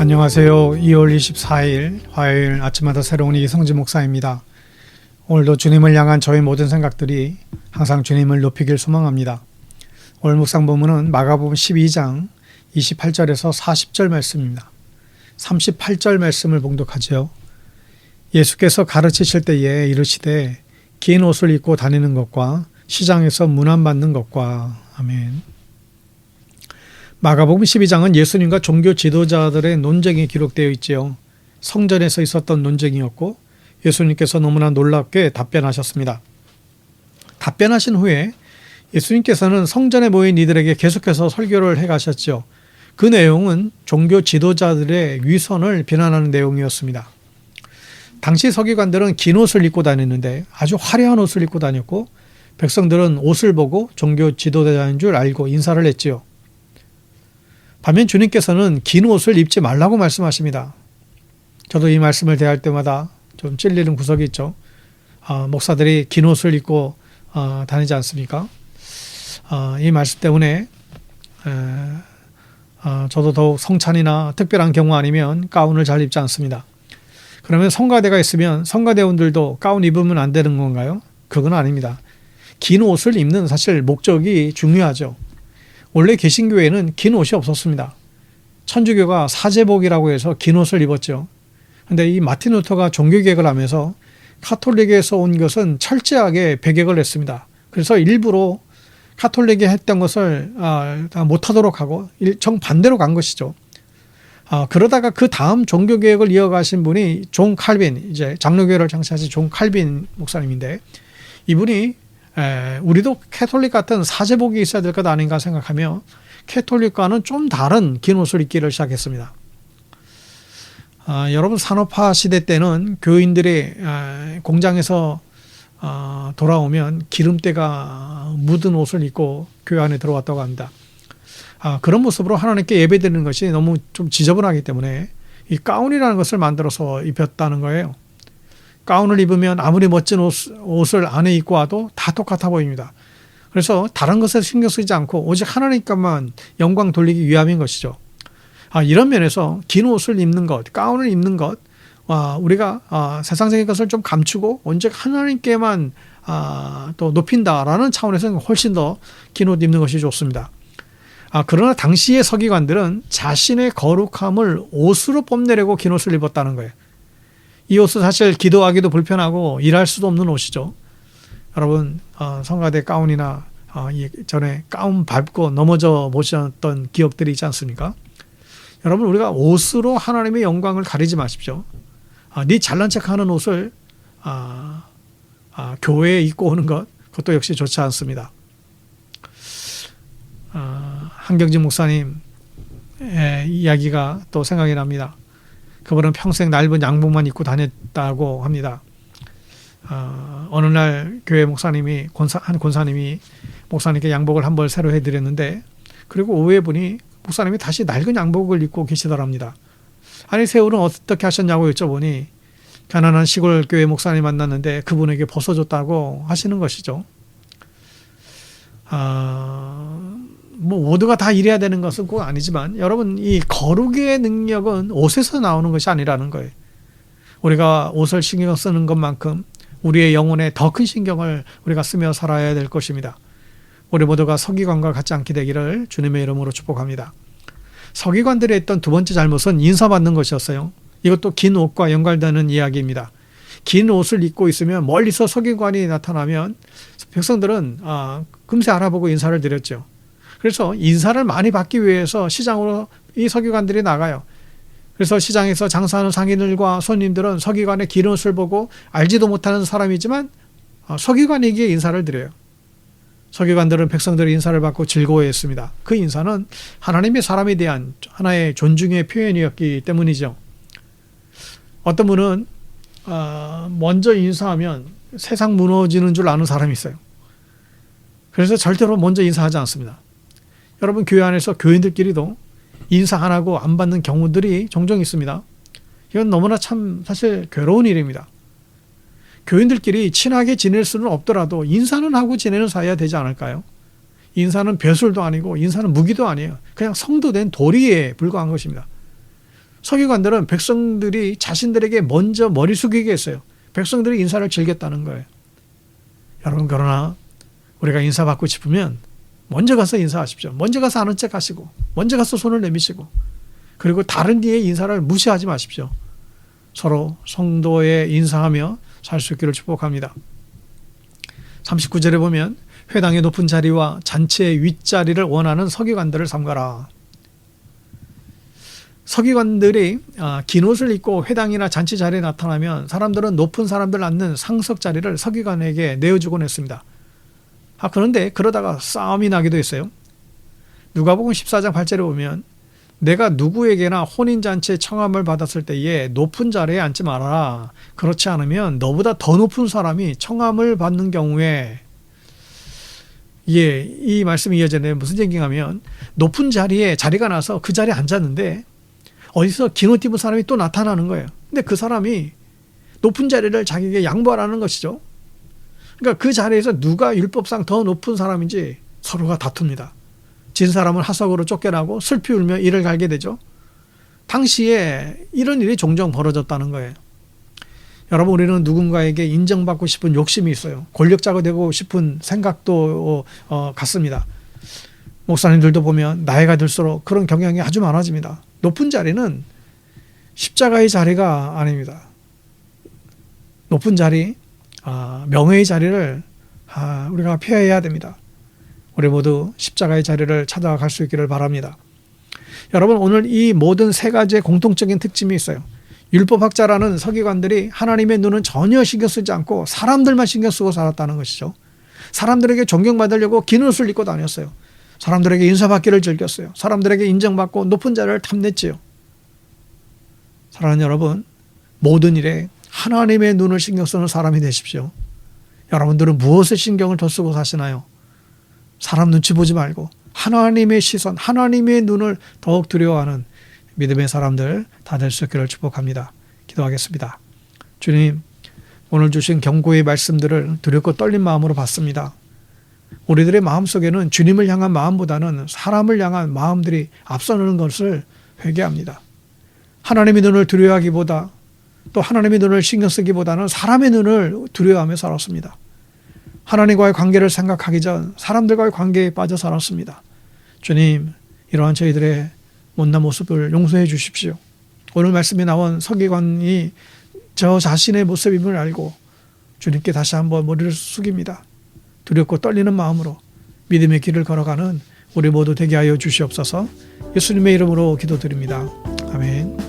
안녕하세요. 2월 24일 화요일 아침마다 새로운 이성진 목사입니다. 오늘도 주님을 향한 저의 모든 생각들이 항상 주님을 높이길 소망합니다. 오늘 묵상 본문은 마가복음 12장 28절에서 40절 말씀입니다. 38절 말씀을 봉독하죠. 예수께서 가르치실 때에 이르시되 긴 옷을 입고 다니는 것과 시장에서 문안받는 것과 아멘. 마가복음 12장은 예수님과 종교 지도자들의 논쟁이 기록되어 있지요. 성전에서 있었던 논쟁이었고 예수님께서 너무나 놀랍게 답변하셨습니다. 답변하신 후에 예수님께서는 성전에 모인 이들에게 계속해서 설교를 해가셨죠. 그 내용은 종교 지도자들의 위선을 비난하는 내용이었습니다. 당시 서기관들은 긴 옷을 입고 다녔는데 아주 화려한 옷을 입고 다녔고 백성들은 옷을 보고 종교 지도자인 줄 알고 인사를 했지요. 반면 주님께서는 긴 옷을 입지 말라고 말씀하십니다. 저도 이 말씀을 대할 때마다 좀 찔리는 구석이 있죠. 목사들이 긴 옷을 입고 다니지 않습니까? 이 말씀 때문에 저도 더욱 성찬이나 특별한 경우 아니면 가운을 잘 입지 않습니다. 그러면 성가대가 있으면 성가대원들도 가운 입으면 안 되는 건가요? 그건 아닙니다. 긴 옷을 입는 사실 목적이 중요하죠. 원래 개신교회는 긴 옷이 없었습니다. 천주교가 사제복이라고 해서 긴 옷을 입었죠. 그런데 이 마틴 루터가 종교개혁을 하면서 카톨릭에서 온 것은 철저하게 배격을 했습니다. 그래서 일부러 카톨릭이 했던 것을 못하도록 하고 정반대로 간 것이죠. 그러다가 그 다음 종교개혁을 이어가신 분이 존 칼빈, 이제 장로교회를 창시하신 존 칼빈 목사님인데 이분이 우리도 캐톨릭 같은 사제복이 있어야 될 것 아닌가 생각하며 캐톨릭과는 좀 다른 긴 옷을 입기를 시작했습니다. 여러분 산업화 시대 때는 교인들이 공장에서 돌아오면 기름때가 묻은 옷을 입고 교회 안에 들어왔다고 합니다. 그런 모습으로 하나님께 예배드리는 것이 너무 좀 지저분하기 때문에 이 가운이라는 것을 만들어서 입혔다는 거예요. 가운을 입으면 아무리 멋진 옷을 안에 입고 와도 다 똑같아 보입니다. 그래서 다른 것에 신경 쓰지 않고 오직 하나님께만 영광 돌리기 위함인 것이죠. 이런 면에서 긴 옷을 입는 것, 가운을 입는 것, 우리가 세상적인 것을 좀 감추고 오직 하나님께만 또 높인다라는 차원에서는 훨씬 더 긴 옷 입는 것이 좋습니다. 그러나 당시의 서기관들은 자신의 거룩함을 옷으로 뽐내려고 긴 옷을 입었다는 거예요. 이 옷은 사실 기도하기도 불편하고 일할 수도 없는 옷이죠. 여러분 성가대 가운이나 전에 가운 밟고 넘어져 보셨던 기억들이 있지 않습니까? 여러분 우리가 옷으로 하나님의 영광을 가리지 마십시오. 네 잘난 척하는 옷을 교회에 입고 오는 것 그것도 역시 좋지 않습니다. 한경진 목사님 이야기가 또 생각이 납니다. 그분은 평생 넓은 양복만 입고 다녔다고 합니다. 어느 날 교회 목사님이 한 권사님이 목사님께 양복을 한 벌 새로 해드렸는데 그리고 오후에 보니 목사님이 다시 낡은 양복을 입고 계시더랍니다. 아니 세월은 어떻게 하셨냐고 여쭤보니 가난한 시골 교회 목사님 만났는데 그분에게 벗어줬다고 하시는 것이죠. 모두가 다 이래야 되는 것은 꼭 아니지만 여러분 이 거룩의 능력은 옷에서 나오는 것이 아니라는 거예요. 우리가 옷을 신경 쓰는 것만큼 우리의 영혼에 더 큰 신경을 우리가 쓰며 살아야 될 것입니다. 우리 모두가 서기관과 같지 않게 되기를 주님의 이름으로 축복합니다. 서기관들이 했던 두 번째 잘못은 인사받는 것이었어요. 이것도 긴 옷과 연관되는 이야기입니다. 긴 옷을 입고 있으면 멀리서 서기관이 나타나면 백성들은 금세 알아보고 인사를 드렸죠. 그래서 인사를 많이 받기 위해서 시장으로 이 서기관들이 나가요. 그래서 시장에서 장사하는 상인들과 손님들은 서기관의 긴 옷을 보고 알지도 못하는 사람이지만 서기관에게 인사를 드려요. 서기관들은 백성들의 인사를 받고 즐거워했습니다. 그 인사는 하나님의 사람에 대한 하나의 존중의 표현이었기 때문이죠. 어떤 분은 먼저 인사하면 세상 무너지는 줄 아는 사람이 있어요. 그래서 절대로 먼저 인사하지 않습니다. 여러분 교회 안에서 교인들끼리도 인사 안 하고 안 받는 경우들이 종종 있습니다. 이건 너무나 참 사실 괴로운 일입니다. 교인들끼리 친하게 지낼 수는 없더라도 인사는 하고 지내는 사이야 되지 않을까요? 인사는 벼슬도 아니고 인사는 무기도 아니에요. 그냥 성도된 도리에 불과한 것입니다. 서기관들은 백성들이 자신들에게 먼저 머리 숙이게 했어요. 백성들이 인사를 즐겼다는 거예요. 여러분, 그러나 우리가 인사받고 싶으면 먼저 가서 인사하십시오. 먼저 가서 아는 척 하시고, 먼저 가서 손을 내미시고, 그리고 다른 이의 인사를 무시하지 마십시오. 서로 성도에 인사하며 살 수 있기를 축복합니다. 39절에 보면 회당의 높은 자리와 잔치의 윗자리를 원하는 서기관들을 삼가라. 서기관들이 긴 옷을 입고 회당이나 잔치 자리에 나타나면 사람들은 높은 사람들 앉는 상석 자리를 서기관에게 내어주곤 했습니다. 그런데 그러다가 싸움이 나기도 했어요. 누가복음 14장 8절에 보면 내가 누구에게나 혼인잔치에 청함을 받았을 때에 높은 자리에 앉지 말아라. 그렇지 않으면 너보다 더 높은 사람이 청함을 받는 경우에, 이 말씀이 이어지는데 무슨 얘기냐면, 높은 자리에 자리가 나서 그 자리에 앉았는데 어디서 긴 옷 입은 사람이 또 나타나는 거예요. 근데 그 사람이 높은 자리를 자기에게 양보하라는 것이죠. 그러니까 그 자리에서 누가 율법상 더 높은 사람인지 서로가 다툽니다. 진 사람은 하석으로 쫓겨나고 슬피 울며 이를 갈게 되죠. 당시에 이런 일이 종종 벌어졌다는 거예요. 여러분, 우리는 누군가에게 인정받고 싶은 욕심이 있어요. 권력자가 되고 싶은 생각도 같습니다. 목사님들도 보면 나이가 들수록 그런 경향이 아주 많아집니다. 높은 자리는 십자가의 자리가 아닙니다. 높은 자리, 명예의 자리를 우리가 피해야 됩니다. 우리 모두 십자가의 자리를 찾아갈 수 있기를 바랍니다. 여러분, 오늘 이 모든 세 가지의 공통적인 특징이 있어요. 율법학자라는 서기관들이 하나님의 눈은 전혀 신경 쓰지 않고 사람들만 신경 쓰고 살았다는 것이죠. 사람들에게 존경받으려고 긴 옷을 입고 다녔어요. 사람들에게 인사받기를 즐겼어요. 사람들에게 인정받고 높은 자리를 탐냈지요. 사랑하는 여러분, 모든 일에 하나님의 눈을 신경 쓰는 사람이 되십시오. 여러분들은 무엇에 신경을 더 쓰고 사시나요? 사람 눈치 보지 말고 하나님의 시선, 하나님의 눈을 더욱 두려워하는 믿음의 사람들 다 될 수 있기를 축복합니다. 기도하겠습니다. 주님, 오늘 주신 경고의 말씀들을 두렵고 떨린 마음으로 받습니다. 우리들의 마음속에는 주님을 향한 마음보다는 사람을 향한 마음들이 앞서는 것을 회개합니다. 하나님의 눈을 두려워하기보다, 또 하나님의 눈을 신경 쓰기보다는 사람의 눈을 두려워하며 살았습니다. 하나님과의 관계를 생각하기 전 사람들과의 관계에 빠져 살았습니다. 주님, 이러한 저희들의 못난 모습을 용서해 주십시오. 오늘 말씀에 나온 서기관이 저 자신의 모습임을 알고 주님께 다시 한번 머리를 숙입니다. 두렵고 떨리는 마음으로 믿음의 길을 걸어가는 우리 모두 되게 하여 주시옵소서. 예수님의 이름으로 기도드립니다. 아멘.